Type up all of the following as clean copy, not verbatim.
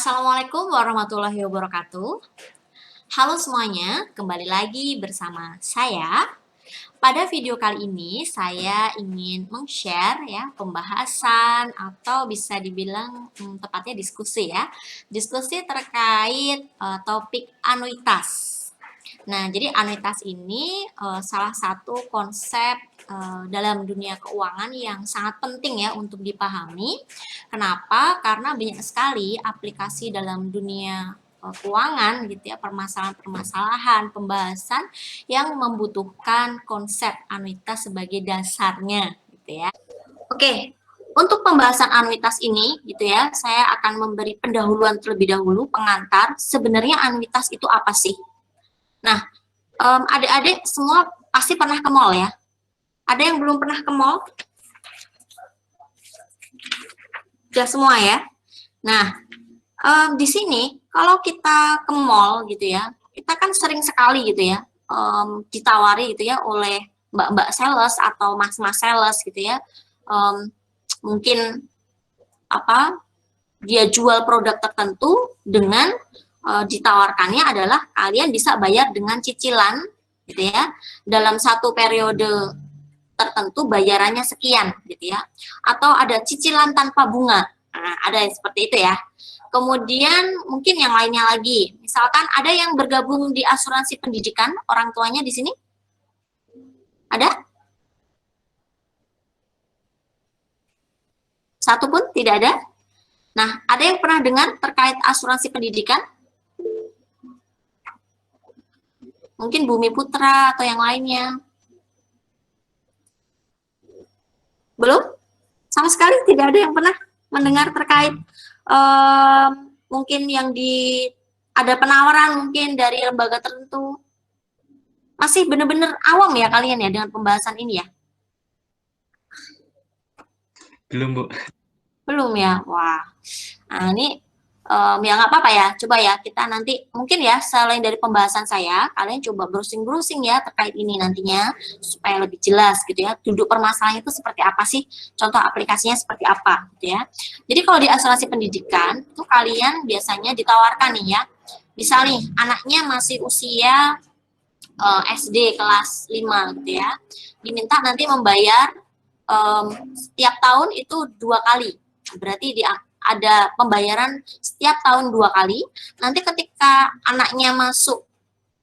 Assalamualaikum warahmatullahi wabarakatuh. Halo semuanya, kembali lagi bersama saya. Pada video kali ini saya ingin meng-share ya pembahasan atau bisa dibilang tepatnya diskusi ya. Diskusi terkait topik anuitas. Nah, jadi anuitas ini salah satu konsep dalam dunia keuangan yang sangat penting ya untuk dipahami. Kenapa? Karena banyak sekali aplikasi dalam dunia keuangan gitu ya, permasalahan-permasalahan, pembahasan yang membutuhkan konsep anuitas sebagai dasarnya gitu ya. Oke, untuk pembahasan anuitas ini gitu ya, saya akan memberi pendahuluan terlebih dahulu, pengantar. Sebenarnya anuitas itu apa sih? Nah, adik-adik semua pasti pernah ke mall ya. Ada yang belum pernah ke mall? Sudah semua ya. Nah, di sini kalau kita ke mall gitu ya, kita kan sering sekali gitu ya ditawari gitu ya oleh mbak-mbak sales atau mas-mas sales gitu ya. Mungkin apa dia jual produk tertentu dengan ditawarkannya adalah kalian bisa bayar dengan cicilan gitu ya, dalam satu periode tertentu bayarannya sekian gitu ya, atau ada cicilan tanpa bunga. Nah, ada yang seperti itu ya. Kemudian mungkin yang lainnya lagi, misalkan ada yang bergabung di asuransi pendidikan, orang tuanya di sini ada? Satu pun tidak ada? Nah, ada yang pernah dengar terkait asuransi pendidikan? Mungkin Bumi Putra atau yang lainnya. Belum? Sama sekali tidak ada yang pernah mendengar terkait mungkin yang ada penawaran mungkin dari lembaga tertentu. Masih benar-benar awam ya kalian ya dengan pembahasan ini ya? Belum, Bu. Belum ya? Wah. Nah, ini ya nggak apa-apa ya, coba ya kita nanti mungkin ya selain dari pembahasan saya, kalian coba browsing-browsing ya terkait ini nantinya supaya lebih jelas gitu ya, duduk permasalahannya itu seperti apa sih, contoh aplikasinya seperti apa gitu ya. Jadi kalau di asuransi pendidikan itu kalian biasanya ditawarkan nih ya, misal nih anaknya masih usia SD kelas 5 gitu ya, diminta nanti membayar setiap tahun itu 2 kali, berarti ada pembayaran setiap tahun 2 kali. Nanti ketika anaknya masuk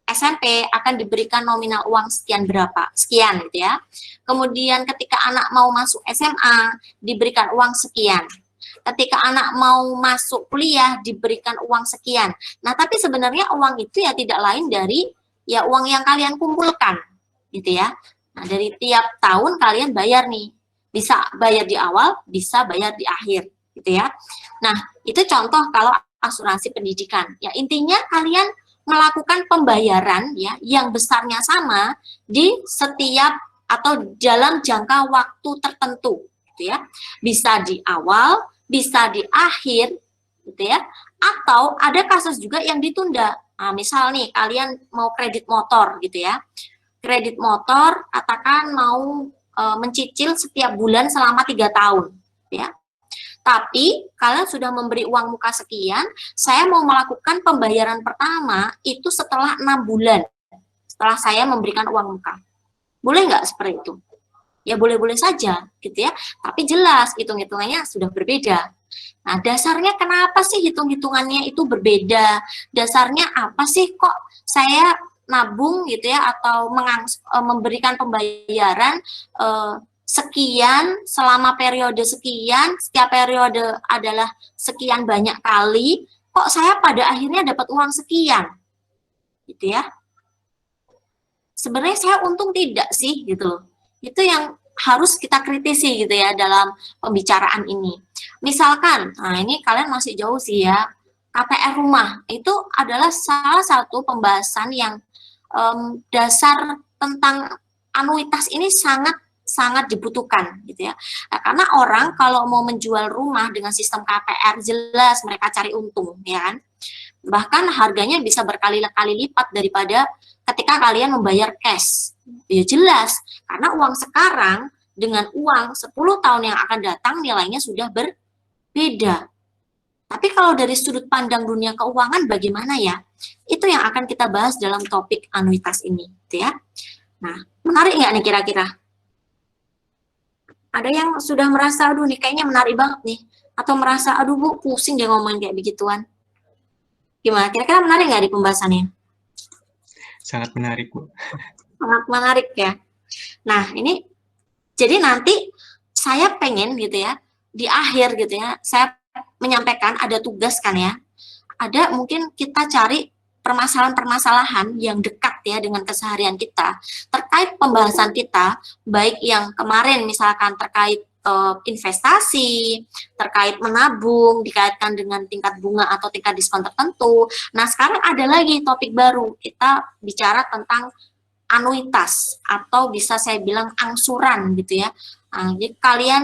SMP akan diberikan nominal uang sekian berapa, sekian gitu ya. Kemudian ketika anak mau masuk SMA diberikan uang sekian. Ketika anak mau masuk kuliah diberikan uang sekian. Nah, tapi sebenarnya uang itu ya tidak lain dari ya uang yang kalian kumpulkan gitu ya. Nah, dari tiap tahun kalian bayar nih. Bisa bayar di awal, bisa bayar di akhir gitu ya. Nah, itu contoh kalau asuransi pendidikan. Ya, intinya kalian melakukan pembayaran ya yang besarnya sama di setiap atau dalam jangka waktu tertentu gitu ya. Bisa di awal, bisa di akhir gitu ya. Atau ada kasus juga yang ditunda. Nah, misal nih kalian mau kredit motor gitu ya. Kredit motor katakan mau mencicil setiap bulan selama 3 tahun ya. Tapi kalian sudah memberi uang muka sekian, saya mau melakukan pembayaran pertama itu setelah 6 bulan setelah saya memberikan uang muka. Boleh nggak seperti itu? Ya boleh-boleh saja gitu ya, tapi jelas hitung-hitungannya sudah berbeda. Nah, dasarnya kenapa sih hitung-hitungannya itu berbeda? Dasarnya apa sih kok saya nabung gitu ya atau memberikan pembayaran sekian selama periode sekian, setiap periode adalah sekian banyak kali, kok saya pada akhirnya dapat uang sekian gitu ya. Sebenarnya saya untung tidak sih gitu loh. Itu yang harus kita kritisi gitu ya dalam pembicaraan ini. Misalkan, nah ini kalian masih jauh sih ya, KPR rumah itu adalah salah satu pembahasan yang dasar tentang anuitas ini sangat dibutuhkan gitu ya. Nah, karena orang kalau mau menjual rumah dengan sistem KPR jelas mereka cari untung ya kan. Bahkan harganya bisa berkali-kali lipat daripada ketika kalian membayar cash. Ya jelas, karena uang sekarang dengan uang 10 tahun yang akan datang nilainya sudah berbeda. Tapi kalau dari sudut pandang dunia keuangan bagaimana ya? Itu yang akan kita bahas dalam topik anuitas ini, gitu ya. Nah, menarik nggak nih kira-kira? Ada yang sudah merasa, aduh nih kayaknya menarik banget nih. Atau merasa, aduh Bu, pusing dia ngomongin kayak begituan. Gimana? Kira-kira menarik nggak di pembahasannya? Sangat menarik, Bu. Sangat menarik ya. Nah, ini jadi nanti saya pengen gitu ya, di akhir gitu ya, saya menyampaikan ada tugas kan ya. Ada mungkin kita cari permasalahan-permasalahan yang dekat ya dengan keseharian kita terkait pembahasan kita, baik yang kemarin misalkan terkait investasi, terkait menabung, dikaitkan dengan tingkat bunga atau tingkat diskon tertentu. Nah, sekarang ada lagi topik baru, kita bicara tentang anuitas atau bisa saya bilang angsuran gitu ya. Nah, jadi kalian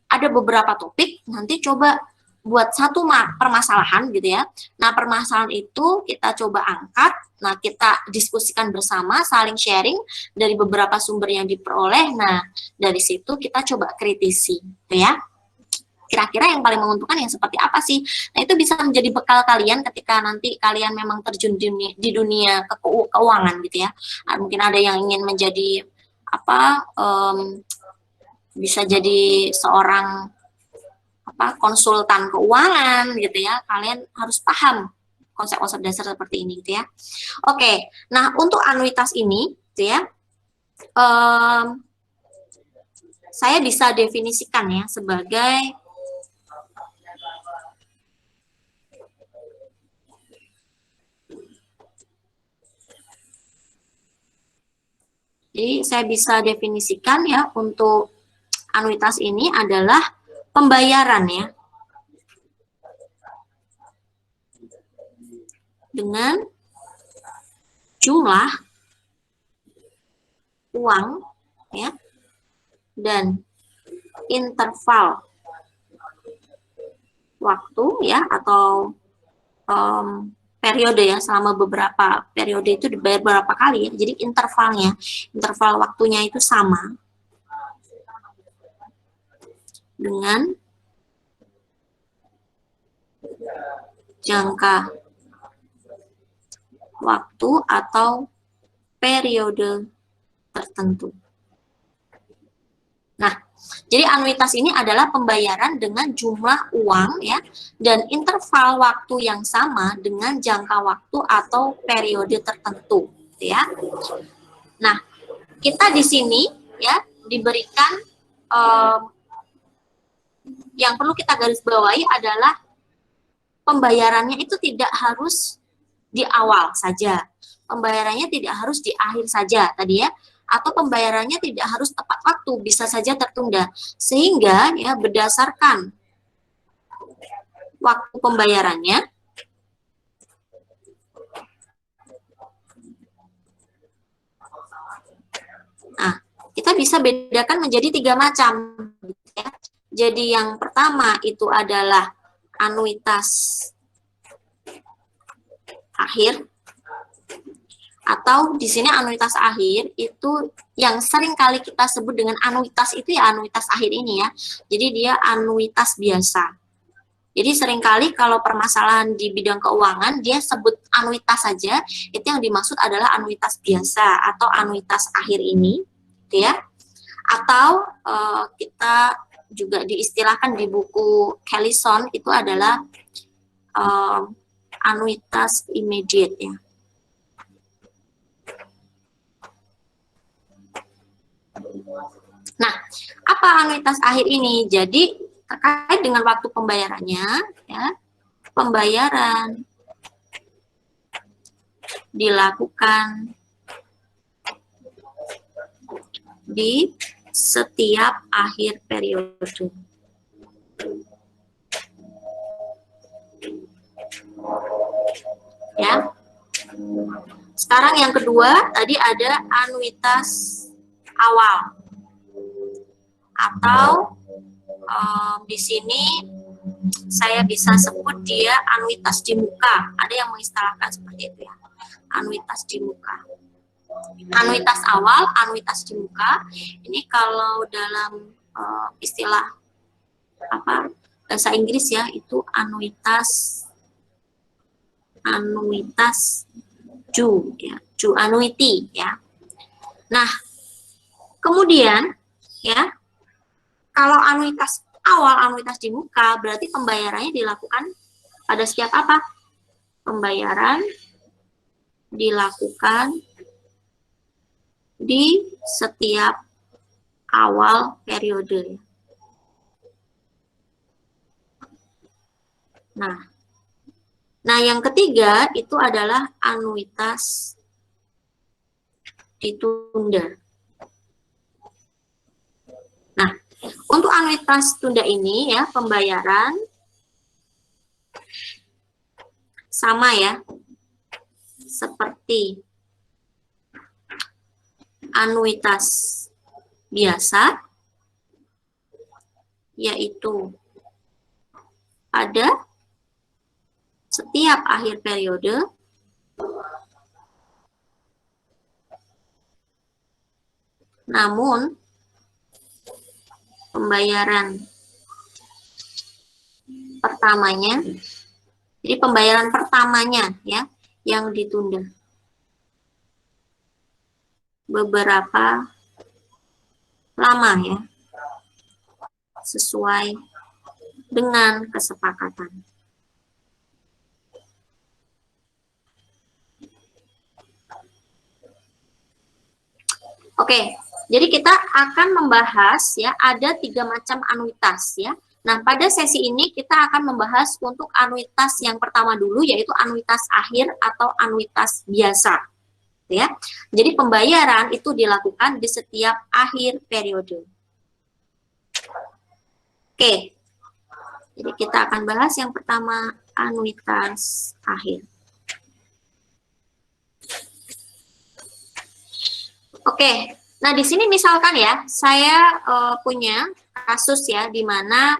ada beberapa topik, nanti coba buat satu permasalahan gitu ya. Nah, permasalahan itu kita coba angkat, nah kita diskusikan bersama, saling sharing dari beberapa sumber yang diperoleh. Nah, dari situ kita coba kritisi, gitu ya. Kira-kira yang paling menguntungkan yang seperti apa sih? Nah, itu bisa menjadi bekal kalian ketika nanti kalian memang terjun di dunia keuangan gitu ya. Mungkin ada yang ingin menjadi apa, bisa jadi seorang konsultan keuangan gitu ya. Kalian harus paham konsep-konsep dasar seperti ini gitu ya. Oke, nah untuk anuitas ini gitu ya, saya bisa definisikan ya sebagai Jadi saya bisa definisikan ya untuk anuitas ini adalah pembayaran ya dengan jumlah uang ya dan interval waktu ya atau periode ya, selama beberapa periode itu dibayar berapa kali ya, jadi interval waktunya itu sama dengan jangka waktu atau periode tertentu. Nah, jadi anuitas ini adalah pembayaran dengan jumlah uang ya dan interval waktu yang sama dengan jangka waktu atau periode tertentu ya. Nah, kita di sini ya diberikan yang perlu kita garis bawahi adalah pembayarannya itu tidak harus di awal saja. Pembayarannya tidak harus di akhir saja tadi ya, atau pembayarannya tidak harus tepat waktu, bisa saja tertunda. Sehingga ya berdasarkan waktu pembayarannya kita bisa bedakan menjadi 3 macam. Ya. Jadi yang pertama itu adalah anuitas akhir, atau di sini anuitas akhir itu yang sering kali kita sebut dengan anuitas itu ya anuitas akhir ini ya. Jadi dia anuitas biasa. Jadi seringkali kalau permasalahan di bidang keuangan dia sebut anuitas saja, itu yang dimaksud adalah anuitas biasa atau anuitas akhir ini, gitu ya. Atau kita juga diistilahkan di buku Kellison itu adalah anuitas immediate ya. Nah, apa anuitas akhir ini? Jadi terkait dengan waktu pembayarannya, ya, pembayaran dilakukan di setiap akhir periode. Ya. Sekarang yang kedua, tadi ada anuitas awal. Atau di sini saya bisa sebut dia anuitas di muka. Ada yang mengistilahkan seperti itu ya. Anuitas di muka. Anuitas awal, anuitas di muka. Ini kalau dalam istilah bahasa Inggris ya, itu anuitas Ju ya, Ju annuity ya. Nah, kemudian ya, kalau anuitas awal, anuitas di muka, berarti pembayarannya dilakukan pada setiap apa? Pembayaran dilakukan di setiap awal periode. Nah, yang ketiga itu adalah anuitas ditunda. Nah, untuk anuitas tunda ini ya, pembayaran sama ya, seperti anuitas biasa, yaitu pada setiap akhir periode namun pembayaran pertamanya, jadi pembayaran pertamanya ya yang ditunda beberapa lama ya, sesuai dengan kesepakatan. Oke, jadi kita akan membahas ya, ada 3 macam anuitas ya. Nah, pada sesi ini kita akan membahas untuk anuitas yang pertama dulu, yaitu anuitas akhir atau anuitas biasa. Ya, jadi pembayaran itu dilakukan di setiap akhir periode. Oke, jadi kita akan bahas yang pertama, anuitas akhir. Oke, nah di sini misalkan ya, saya punya kasus ya, di mana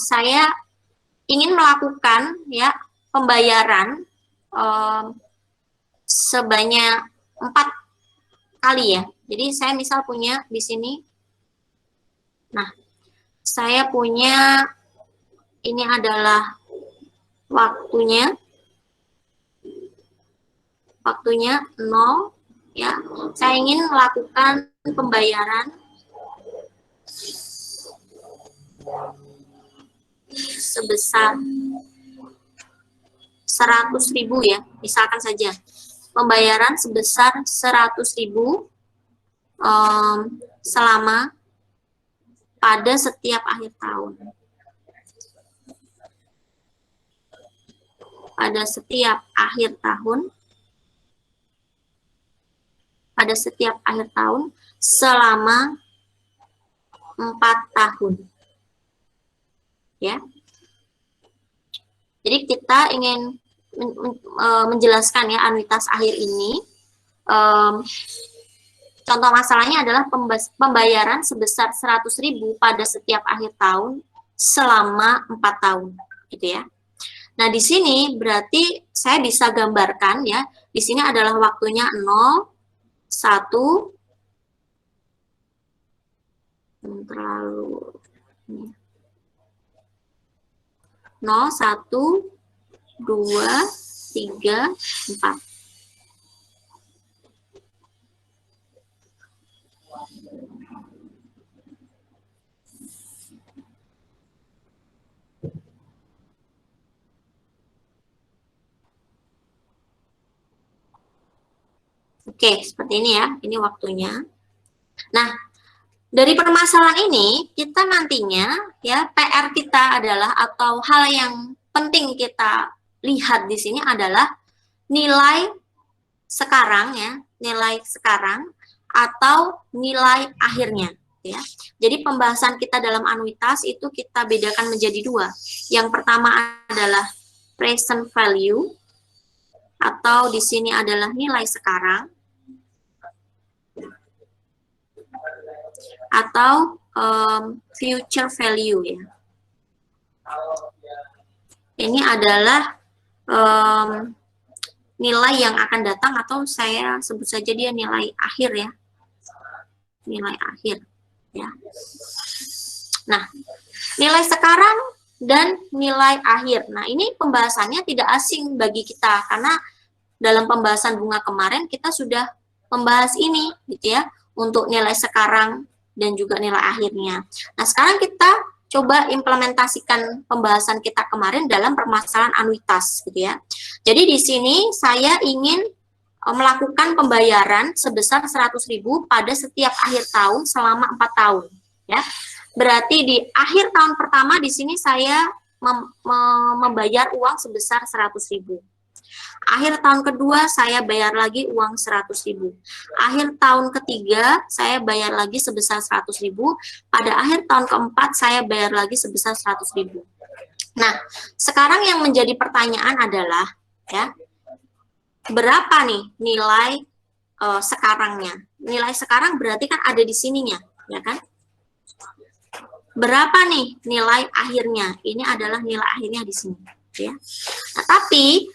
saya ingin melakukan ya pembayaran sebanyak 4 kali ya. Jadi saya misal punya di sini, nah saya punya ini adalah waktunya 0 ya. Saya ingin melakukan pembayaran sebesar 100.000 ya, misalkan saja pembayaran sebesar 100.000 selama pada setiap akhir tahun. Pada setiap akhir tahun selama 4 tahun. Ya. Jadi kita ingin menjelaskan ya anuitas akhir ini. Contoh masalahnya adalah pembayaran sebesar 100.000 pada setiap akhir tahun selama 4 tahun, gitu ya. Nah, di sini berarti saya bisa gambarkan ya, di sini adalah waktunya 0, 1, terlalu 0, 1, 2, 3, 4. Oke, seperti ini ya, ini waktunya. Nah, dari permasalahan ini, kita nantinya, ya, PR kita adalah, atau hal yang penting kita lihat di sini adalah nilai sekarang, ya, nilai sekarang, atau nilai akhirnya, ya. Jadi pembahasan kita dalam anuitas itu kita bedakan menjadi 2. Yang pertama adalah present value, atau di sini adalah nilai sekarang, atau future value ya. Ini adalah nilai yang akan datang, atau saya sebut saja dia nilai akhir ya. Nilai akhir ya. Nah, Nilai sekarang dan nilai akhir. Nah, ini pembahasannya tidak asing bagi kita karena dalam pembahasan bunga kemarin kita sudah membahas ini gitu ya, untuk nilai sekarang dan juga nilai akhirnya. Nah, sekarang kita coba implementasikan pembahasan kita kemarin dalam permasalahan anuitas gitu ya. Jadi di sini saya ingin melakukan pembayaran sebesar 100.000 pada setiap akhir tahun selama 4 tahun ya. Berarti di akhir tahun pertama di sini saya membayar uang sebesar 100.000. Akhir tahun kedua saya bayar lagi uang 100.000. Akhir tahun ketiga saya bayar lagi sebesar 100.000. Pada akhir tahun keempat saya bayar lagi sebesar 100.000. Nah, sekarang yang menjadi pertanyaan adalah ya, berapa nih nilai sekarangnya? Nilai sekarang berarti kan ada di sininya, ya kan? Berapa nih nilai akhirnya? Ini adalah nilai akhirnya di sini, ya. Nah, tapi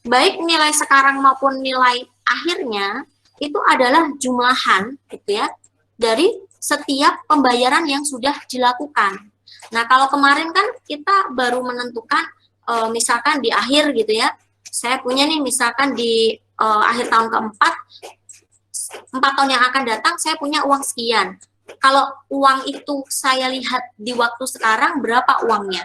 baik nilai sekarang maupun nilai akhirnya itu adalah jumlahan, gitu ya, dari setiap pembayaran yang sudah dilakukan. Nah, kalau kemarin kan kita baru menentukan, misalkan di akhir gitu ya. Saya punya nih misalkan di akhir tahun keempat, 4 tahun yang akan datang saya punya uang sekian. Kalau uang itu saya lihat di waktu sekarang berapa uangnya,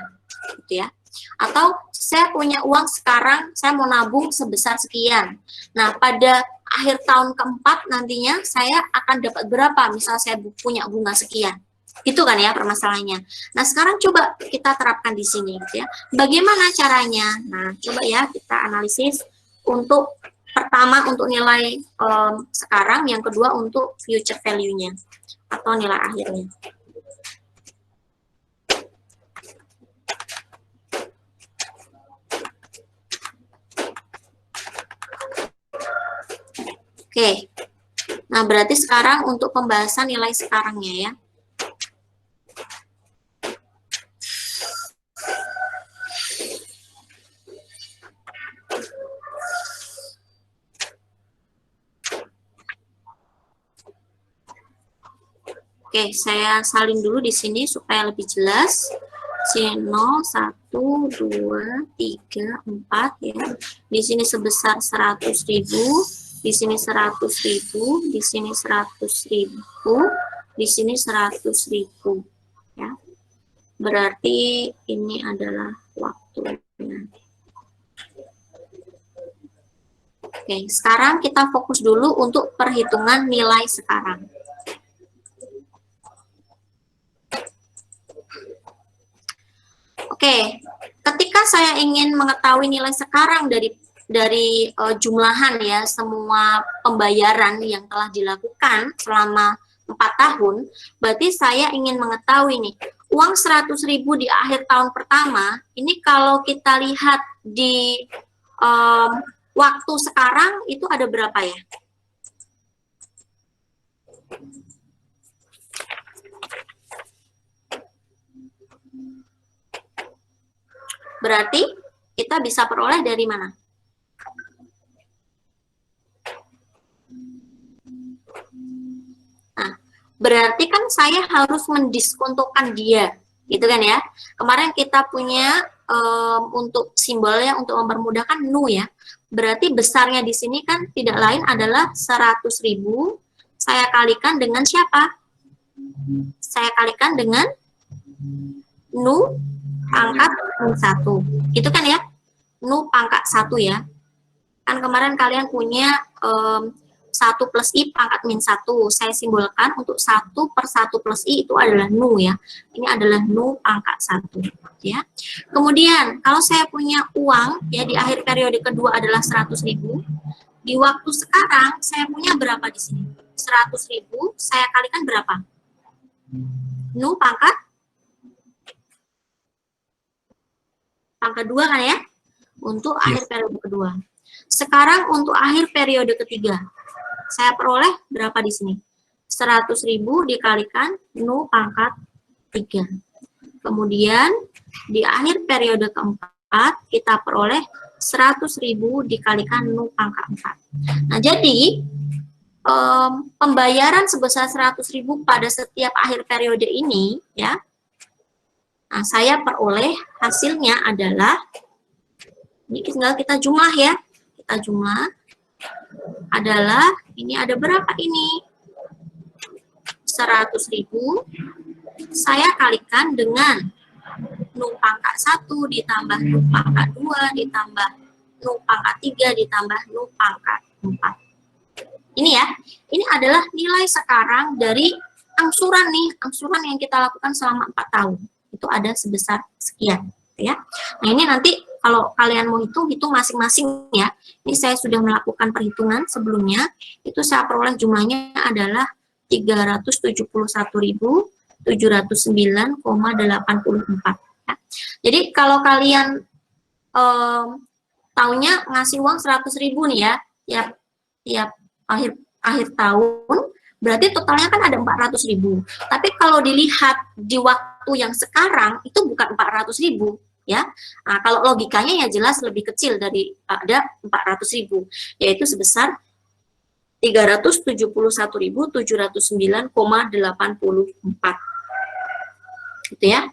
gitu ya. Atau saya punya uang sekarang, saya mau nabung sebesar sekian. Nah, pada akhir tahun keempat nantinya saya akan dapat berapa, misal saya punya bunga sekian. Itu kan ya permasalahannya. Nah, sekarang coba kita terapkan di sini gitu ya. Bagaimana caranya? Nah, coba ya kita analisis untuk pertama untuk nilai sekarang, yang kedua untuk future value-nya atau nilai akhirnya. Oke. Nah, berarti sekarang untuk pembahasan nilai sekarangnya ya. Oke, saya salin dulu di sini supaya lebih jelas. Sini 0, 1, 2, 3, 4 ya. Di sini sebesar 100.000, di sini 100.000, di sini 100.000, di sini 100.000 ya. Berarti ini adalah waktunya. Oke, sekarang kita fokus dulu untuk perhitungan nilai sekarang. Oke, ketika saya ingin mengetahui nilai sekarang dari jumlahan ya semua pembayaran yang telah dilakukan selama 4 tahun, berarti saya ingin mengetahui nih, uang 100.000 di akhir tahun pertama, ini kalau kita lihat di waktu sekarang itu ada berapa ya? Berarti kita bisa peroleh dari mana? Nah, berarti kan saya harus mendiskontokan dia, gitu kan ya. Kemarin kita punya untuk simbolnya untuk mempermudahkan nu ya. Berarti besarnya di sini kan tidak lain adalah 100.000 saya kalikan dengan siapa? Saya kalikan dengan nu pangkat min 1. Itu kan ya, nu pangkat 1 ya. Kan kemarin kalian punya 1 plus I pangkat min 1. Saya simbolkan untuk 1 per 1 plus I itu adalah nu ya. Ini adalah nu pangkat 1 ya. Kemudian kalau saya punya uang ya di akhir periode kedua adalah 100.000. Di waktu sekarang saya punya berapa di sini? 100.000 saya kalikan berapa? Nu pangkat 2 kan ya, untuk akhir periode kedua. Sekarang untuk akhir periode ketiga, saya peroleh berapa di sini? 100.000 dikalikan nu pangkat 3. Kemudian di akhir periode keempat, kita peroleh 100.000 dikalikan nu pangkat 4. Nah, jadi pembayaran sebesar 100.000 pada setiap akhir periode ini, ya, Nah, saya peroleh hasilnya adalah, ini tinggal kita jumlah ya. Kita jumlah adalah, ini ada berapa ini? 100.000. Saya kalikan dengan nu pangkat 1 ditambah nu pangkat 2 ditambah nu pangkat 3 ditambah nu pangkat 4. Ini ya, ini adalah nilai sekarang dari angsuran nih, angsuran yang kita lakukan selama 4 tahun. Itu ada sebesar sekian, ya. Nah, ini nanti kalau kalian mau hitung masing-masing ya. Ini saya sudah melakukan perhitungan sebelumnya, itu saya peroleh jumlahnya adalah 371.709,84. Ya. Jadi kalau kalian taunya ngasih uang 100.000 nih ya, tiap akhir tahun, berarti totalnya kan ada 400.000. Tapi kalau dilihat di waktu yang sekarang, itu bukan 400.000, ya. Nah, kalau logikanya ya jelas lebih kecil dari ada 400.000, yaitu sebesar 371.709,84. Gitu ya.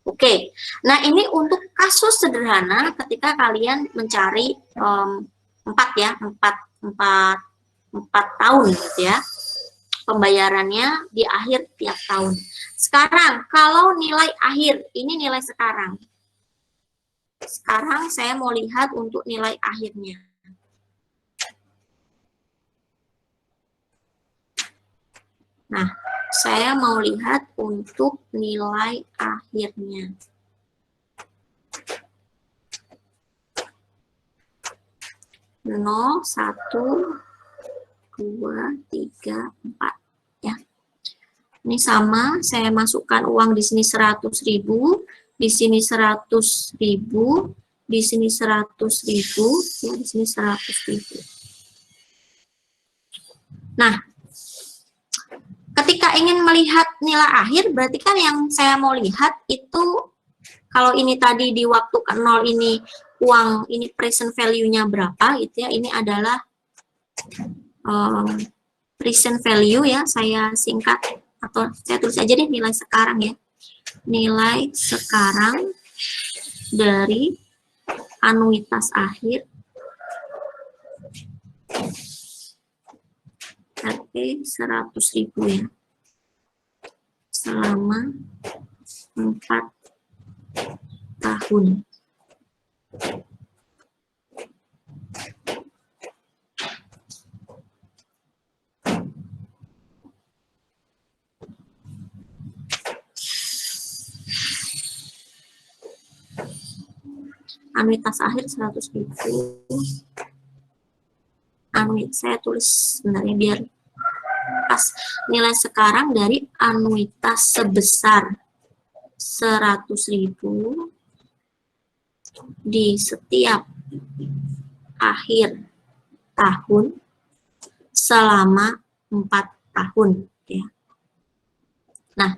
Oke. Nah, ini untuk kasus sederhana ketika kalian mencari 4 tahun gitu ya. Pembayarannya di akhir tiap tahun. Sekarang kalau nilai akhir, ini nilai sekarang. Sekarang saya mau lihat untuk nilai akhirnya. Nah, saya mau lihat untuk nilai akhirnya. Nol, 1, 2, 3, 4. Ya. Ini sama, saya masukkan uang di sini 100.000, di sini 100.000, di sini 100.000, ya, di sini 100.000. Nah, ketika ingin melihat nilai akhir, berarti kan yang saya mau lihat itu, kalau ini tadi di waktu ke 0 ini uang, ini present value-nya berapa gitu ya, ini adalah present value ya, saya singkat, atau saya tulis aja deh nilai sekarang ya. Nilai sekarang dari anuitas akhir RP 100.000 ya, selama 4 tahun. Anuitas akhir 100.000. Saya tulis sebenarnya biar pas, nilai sekarang dari anuitas sebesar 100.000 di setiap akhir tahun selama 4 tahun ya. Nah,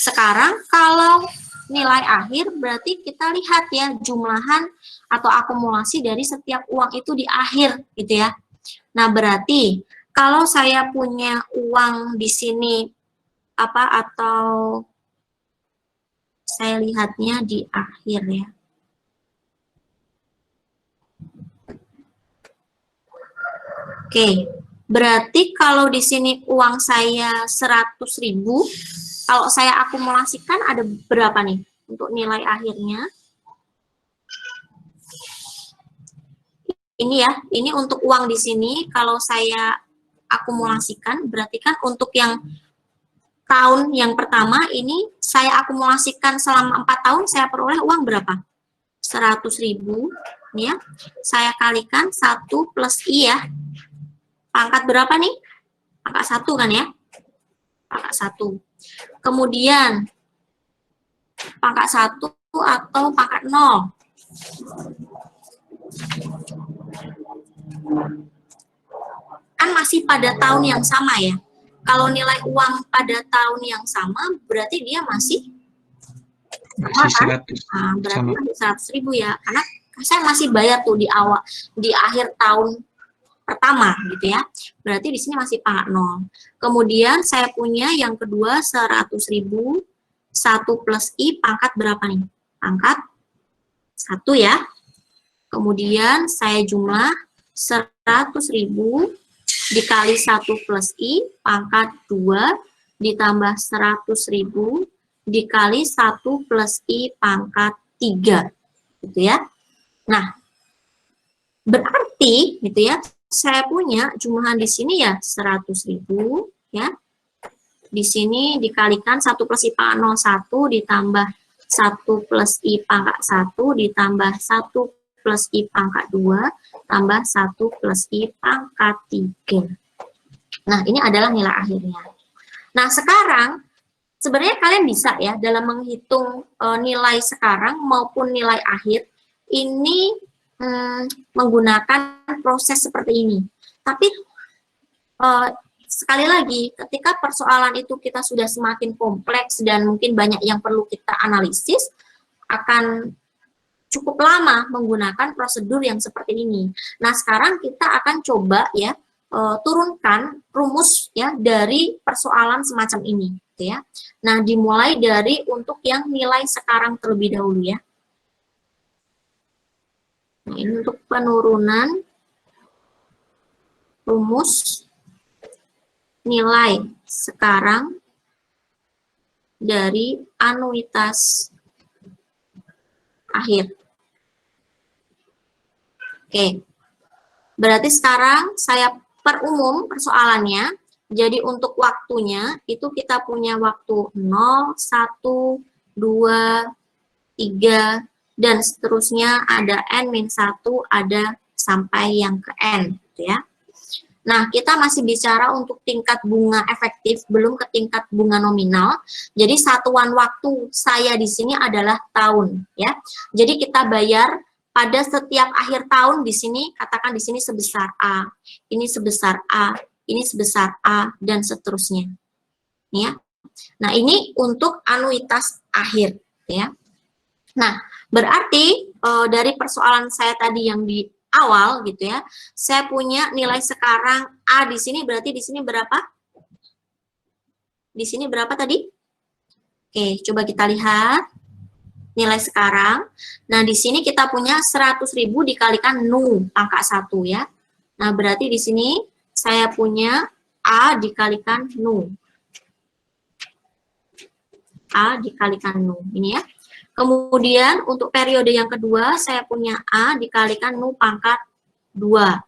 sekarang kalau nilai akhir berarti kita lihat ya jumlahan atau akumulasi dari setiap uang itu di akhir gitu ya. Nah, berarti kalau saya punya uang di sini atau saya lihatnya di akhir ya. Oke, berarti kalau di sini uang saya 100.000, kalau saya akumulasikan ada berapa nih untuk nilai akhirnya? Ini ya, ini untuk uang di sini, kalau saya akumulasikan, berarti kan untuk yang tahun yang pertama ini, saya akumulasikan selama 4 tahun, saya peroleh uang berapa? 100.000, ya. Saya kalikan 1 plus I ya. Pangkat berapa nih? Pangkat 1 kan ya? Pangkat 1. Kemudian, pangkat 1 atau pangkat 0. Kan masih pada tahun yang sama ya. Kalau nilai uang pada tahun yang sama, berarti dia masih sama kan? Nah, berarti masih 100.000 ya. Karena saya masih bayar tuh di awal, di akhir tahun pertama gitu ya. Berarti di sini masih pangkat 0. Kemudian saya punya yang kedua 100.000. 1 plus I pangkat berapa nih? Pangkat 1 ya. Kemudian saya jumlah 100.000 dikali 1 plus I pangkat 2 ditambah 100.000 dikali 1 plus I pangkat 3. Gitu ya. Nah, berarti gitu ya, saya punya jumlahan di sini ya 100.000 ya. Di sini dikalikan 1 plus I pangkat 01 ditambah 1 plus I pangkat 1 ditambah 1 plus I pangkat 2 tambah 1 plus I pangkat 3. Nah, ini adalah nilai akhirnya. Nah, sekarang sebenarnya kalian bisa ya dalam menghitung nilai sekarang maupun nilai akhir ini menggunakan proses seperti ini. Tapi sekali lagi, ketika persoalan itu kita sudah semakin kompleks dan mungkin banyak yang perlu kita analisis, akan cukup lama menggunakan prosedur yang seperti ini. Nah, sekarang kita akan coba ya turunkan rumus ya dari persoalan semacam ini, gitu ya. Nah, dimulai dari untuk yang nilai sekarang terlebih dahulu ya. Nah, ini untuk penurunan rumus nilai sekarang dari anuitas akhir. Oke, berarti sekarang saya perumum persoalannya. Jadi untuk waktunya itu kita punya waktu 0, 1, 2, 3, dan seterusnya ada N-1, ada sampai yang ke N, gitu ya. Nah, kita masih bicara untuk tingkat bunga efektif, belum ke tingkat bunga nominal. Jadi satuan waktu saya di sini adalah tahun, ya. Jadi kita bayar pada setiap akhir tahun di sini, katakan di sini sebesar A, ini sebesar A, ini sebesar A, dan seterusnya. Ya. Nah, ini untuk anuitas akhir, ya. Nah, berarti dari persoalan saya tadi yang di awal gitu ya, saya punya nilai sekarang A di sini, berarti di sini berapa? Di sini berapa tadi? Oke, coba kita lihat nilai sekarang. Nah, di sini kita punya 100.000 dikalikan nu pangkat 1 ya. Nah, berarti di sini saya punya A dikalikan nu. A dikalikan nu, ini ya. Kemudian untuk periode yang kedua, saya punya A dikalikan nu pangkat 2.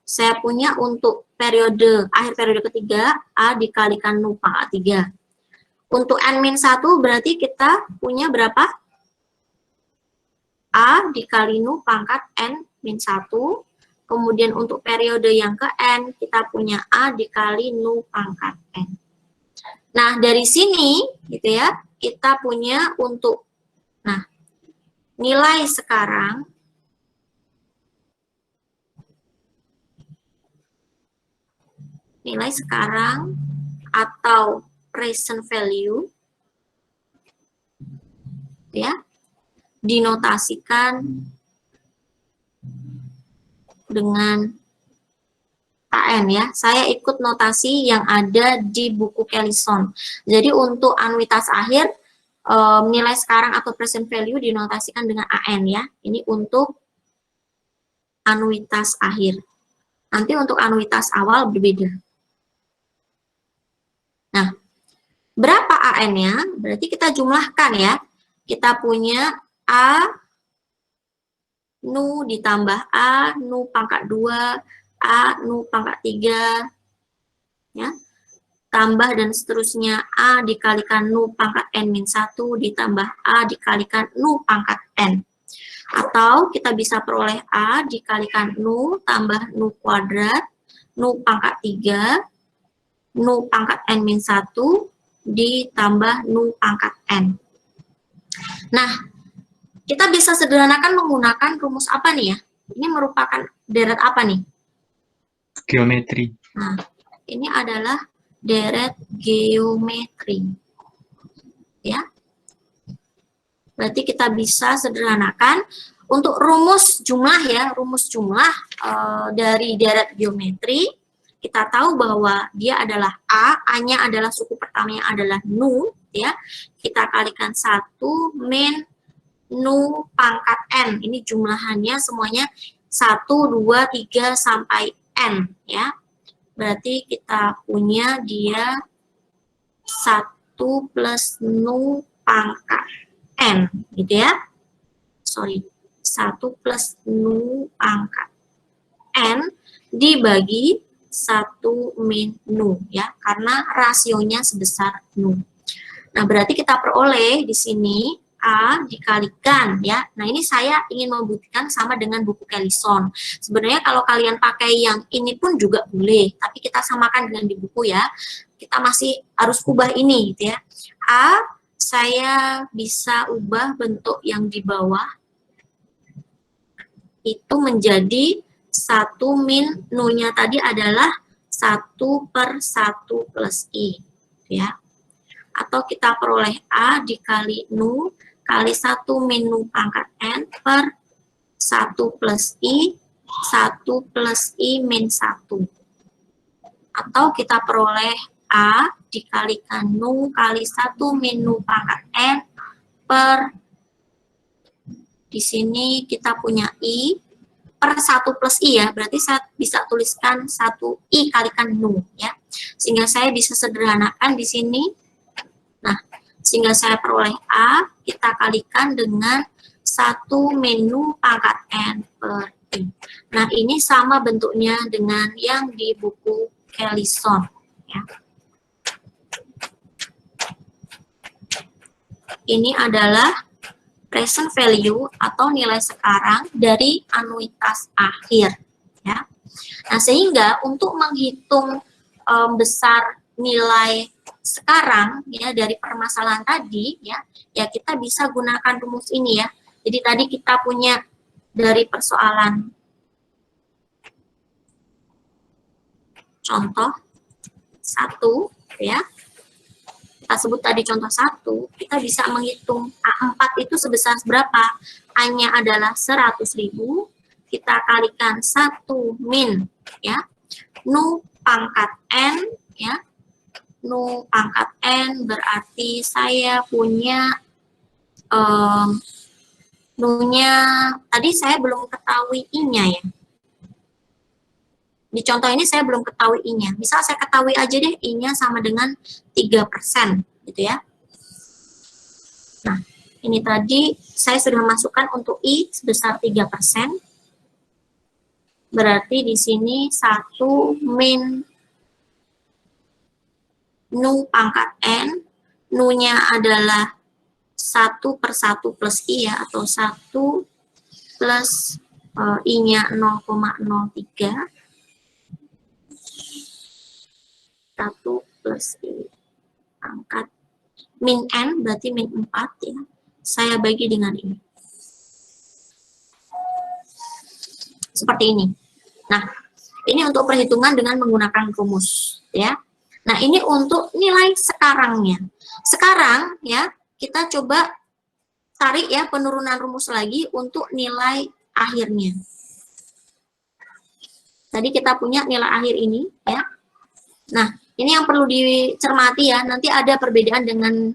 Saya punya untuk periode, akhir periode ketiga, A dikalikan nu pangkat 3. Untuk N-1 berarti kita punya berapa? A dikali nu pangkat N-1. Kemudian untuk periode yang ke N, kita punya A dikali nu pangkat N. Nah, dari sini, gitu ya, kita punya untuk, nah, nilai sekarang, atau present value, ya, dinotasikan dengan KN ya. Saya ikut notasi yang ada di buku Kellison. Jadi untuk anuitas akhir, nilai sekarang atau present value dinotasikan dengan AN ya. Ini untuk anuitas akhir. Nanti untuk anuitas awal berbeda. Nah, berapa AN-nya? Berarti kita jumlahkan ya. Kita punya A nu ditambah A nu pangkat 2, A nu pangkat 3, ya, tambah dan seterusnya A dikalikan nu pangkat N-1 ditambah A dikalikan nu pangkat N. Atau kita bisa peroleh A dikalikan nu tambah nu kuadrat, nu pangkat 3, nu pangkat N-1 ditambah nu pangkat N. Nah, kita bisa sederhanakan menggunakan rumus apa nih ya? Ini merupakan deret apa nih? Geometri. Nah, ini adalah deret geometri. Ya. Berarti kita bisa sederhanakan untuk rumus jumlah ya, rumus jumlah dari deret geometri, kita tahu bahwa dia adalah A-nya adalah suku pertamanya adalah nu, ya. Kita kalikan 1 min nu pangkat n. Ini jumlahannya semuanya 1, 2, 3 sampai n, ya. Berarti kita punya dia 1 plus nu pangkat n, gitu ya. Sorry, 1 plus nu pangkat n dibagi 1 min nu, ya, karena rasionya sebesar nu. Nah, berarti kita peroleh di sini A dikalikan, ya. Nah, ini saya ingin membuktikan sama dengan buku Kellison. Sebenarnya kalau kalian pakai yang ini pun juga boleh, tapi kita samakan dengan di buku, ya. Kita masih harus ubah ini, gitu ya. A, saya bisa ubah bentuk yang di bawah itu menjadi 1 min nu-nya tadi adalah 1 per 1 plus I, ya. Atau kita peroleh A dikali nu kali 1 min nu pangkat n per 1 plus I, 1 plus I min 1. Atau kita peroleh A dikalikan nu kali 1 min nu pangkat n per, di sini kita punya I, per 1 plus I, ya, berarti saya bisa tuliskan 1 I kalikan nu, ya. Sehingga saya bisa sederhanakan di sini. Nah, sehingga saya peroleh A, kita kalikan dengan 1 min nu pangkat n per I. Nah, ini sama bentuknya dengan yang di buku Kellison, ya. Ini adalah present value atau nilai sekarang dari anuitas akhir, ya. Nah, sehingga untuk menghitung besar nilai sekarang, ya, dari permasalahan tadi, ya kita bisa gunakan rumus ini, ya. Jadi tadi kita punya dari persoalan contoh 1, ya. Kita sebut tadi contoh 1, kita bisa menghitung A4 itu sebesar berapa? A-nya adalah 100.000, kita kalikan 1 min, ya, nu pangkat n, ya, nu pangkat n berarti saya punya nu-nya, tadi saya belum ketahui I-nya, ya. Di contoh ini saya belum ketahui I-nya. Misal saya ketahui aja deh I-nya sama dengan 3%, gitu ya. Nah, ini tadi saya sudah masukkan untuk I sebesar 3%. Berarti di sini 1 min nu pangkat n, nu-nya adalah 1 per 1 plus I, ya, atau 1 plus I-nya 0,03. 1 plus I pangkat min n berarti min 4, ya. Saya bagi dengan ini. Seperti ini. Nah, ini untuk perhitungan dengan menggunakan rumus, ya. Nah, ini untuk nilai sekarangnya. Sekarang, ya, kita coba tarik, ya, penurunan rumus lagi untuk nilai akhirnya. Tadi kita punya nilai akhir ini, ya. Nah, ini yang perlu dicermati, ya, nanti ada perbedaan dengan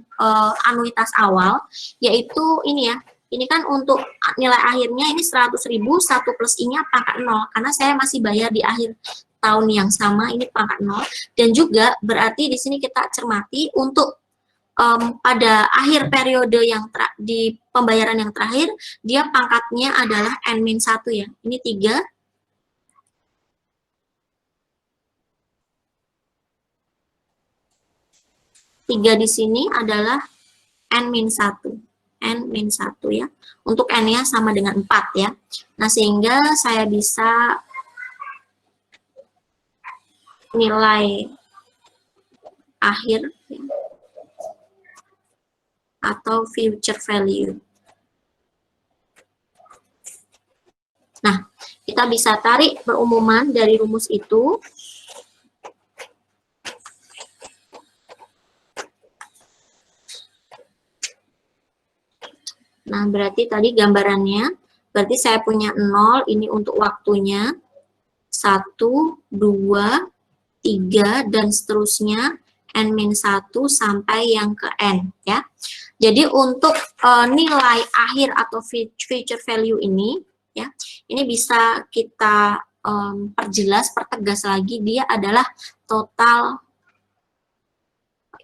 anuitas awal, yaitu ini, ya, ini kan untuk nilai akhirnya ini 100.000, 1 plus I-nya pangkat 0, karena saya masih bayar di akhir tahun yang sama, ini pangkat 0, dan juga berarti di sini kita cermati untuk pada akhir periode yang di pembayaran yang terakhir, dia pangkatnya adalah N-1, ya, ini 3, 3 di sini adalah N-1. N-1, ya. Untuk N-nya sama dengan 4, ya. Nah, sehingga saya bisa nilai akhir, ya, atau future value. Nah, kita bisa tarik perumuman dari rumus itu. Nah, berarti tadi gambarannya, berarti saya punya 0, ini untuk waktunya, 1, 2, 3, dan seterusnya, N-1 sampai yang ke N, ya. Jadi untuk nilai akhir atau future value ini, ya, ini bisa kita pertegas lagi, dia adalah total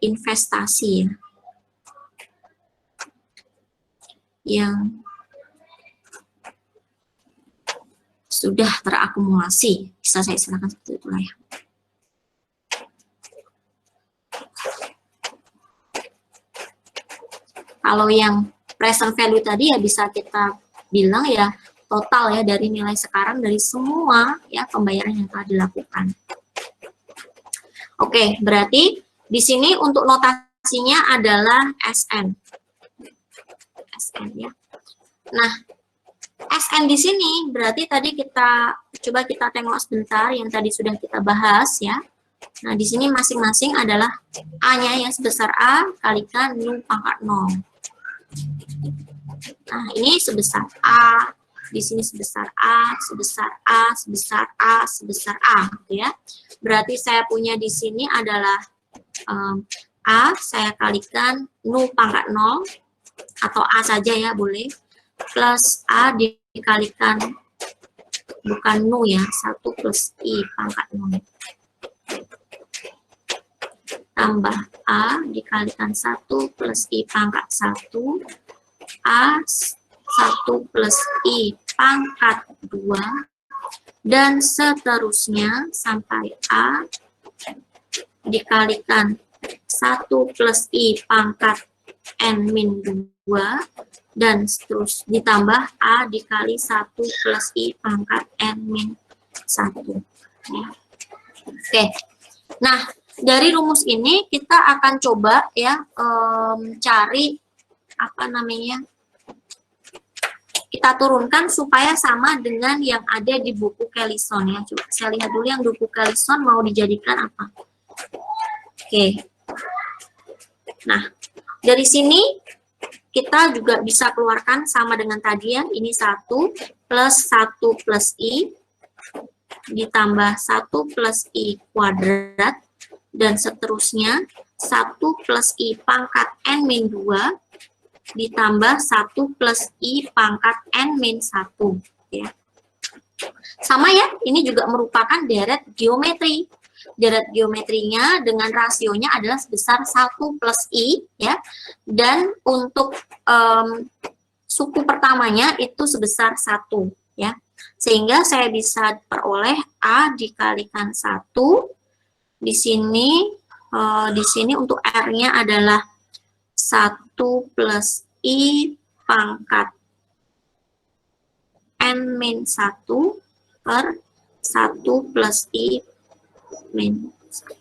investasi, ya, yang sudah terakumulasi. Bisa saya istilahkan seperti itulah ya. Kalau yang present value tadi ya bisa kita bilang ya total ya dari nilai sekarang dari semua ya pembayaran yang telah dilakukan. Oke, berarti di sini untuk notasinya adalah SN. SN ya. Nah, SN di sini berarti tadi kita coba kita tengok sebentar yang tadi sudah kita bahas ya. Nah, di sini masing-masing adalah A-nya yang sebesar A kalikan nu pangkat 0. Nah, ini sebesar A, di sini sebesar A, sebesar A, sebesar A, sebesar A, gitu ya. Berarti saya punya di sini adalah A, saya kalikan nu pangkat 0, atau A saja ya, boleh, plus A dikalikan, bukan nu ya, 1 plus I pangkat 0. Tambah A dikalikan 1 plus I pangkat 1, A 1 plus I pangkat 2, dan seterusnya sampai A dikalikan 1 plus I pangkat N-2, dan terus ditambah A dikali 1 plus I pangkat N-1. Ya. Oke, nah dari rumus ini kita akan coba ya cari apa namanya, kita turunkan supaya sama dengan yang ada di buku Kellison ya. Coba saya lihat dulu yang buku Kellison mau dijadikan apa. Oke, nah dari sini kita juga bisa keluarkan sama dengan tadi ya, ini 1 plus 1 plus I ditambah 1 plus I kuadrat, dan seterusnya 1 plus I pangkat N-2 ditambah 1 plus I pangkat N-1 ya. Sama ya, ini juga merupakan deret geometri. Deret geometrinya dengan rasionya adalah sebesar 1 plus I ya. Dan untuk suku pertamanya itu sebesar 1 ya. Sehingga saya bisa peroleh A dikalikan 1. Di sini untuk R-nya adalah 1 plus I pangkat N-1 per 1 plus I min 1.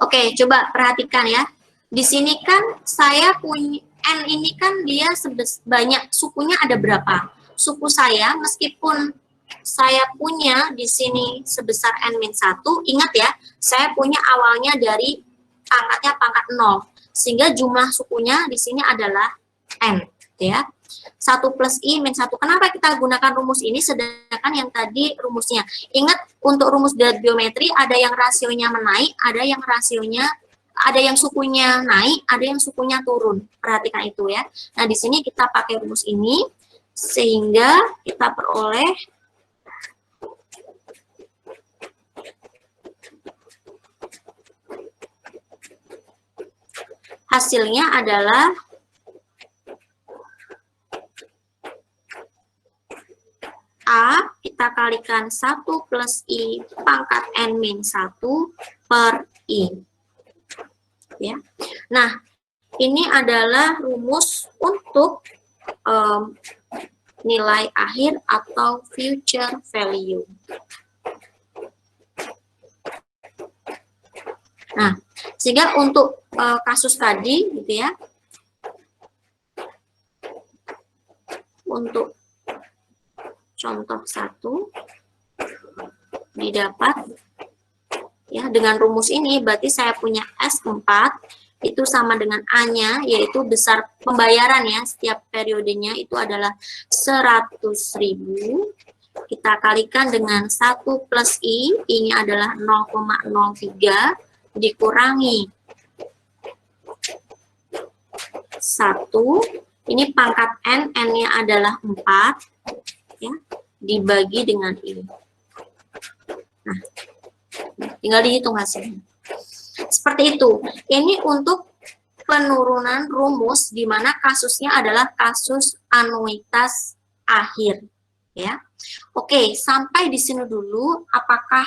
Oke, coba perhatikan ya. Di sini kan saya punya N ini kan dia banyak, sukunya ada berapa? Suku saya meskipun saya punya di sini sebesar N-1, ingat ya, saya punya awalnya dari pangkatnya pangkat 0, sehingga jumlah sukunya di sini adalah N, ya. 1 plus I min 1, kenapa kita gunakan rumus ini, sedangkan yang tadi rumusnya, ingat untuk rumus deret geometri, ada yang rasionya menaik, ada yang rasionya, ada yang sukunya naik, ada yang sukunya turun, perhatikan itu ya. Nah, di sini kita pakai rumus ini, sehingga kita peroleh hasilnya adalah A kita kalikan 1 plus I pangkat N-1 per I. Ya. Nah, ini adalah rumus untuk nilai akhir atau future value. Nah, sehingga untuk kasus tadi gitu ya, untuk contoh 1 didapat ya dengan rumus ini, berarti saya punya S4 itu sama dengan A-nya, yaitu besar pembayaran ya setiap periodenya itu adalah 100.000, kita kalikan dengan 1 plus I, I-nya adalah 0,03, dikurangi 1, ini pangkat N, N-nya adalah 4, ya, dibagi dengan I. Nah, tinggal dihitung hasilnya. Seperti itu. Ini untuk penurunan rumus di mana kasusnya adalah kasus anuitas akhir, ya. Oke, sampai di sini dulu. Apakah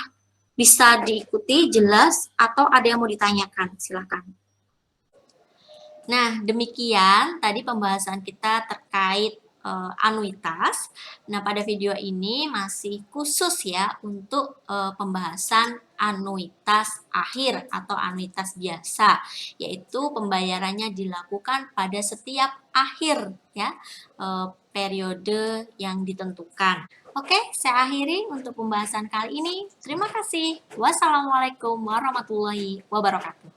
bisa diikuti, jelas, atau ada yang mau ditanyakan? Silakan. Nah, demikian tadi pembahasan kita terkait anuitas. Nah, pada video ini masih khusus ya untuk pembahasan anuitas akhir atau anuitas biasa, yaitu pembayarannya dilakukan pada setiap akhir ya periode yang ditentukan. Oke, saya akhiri untuk pembahasan kali ini. Terima kasih. Wassalamualaikum warahmatullahi wabarakatuh.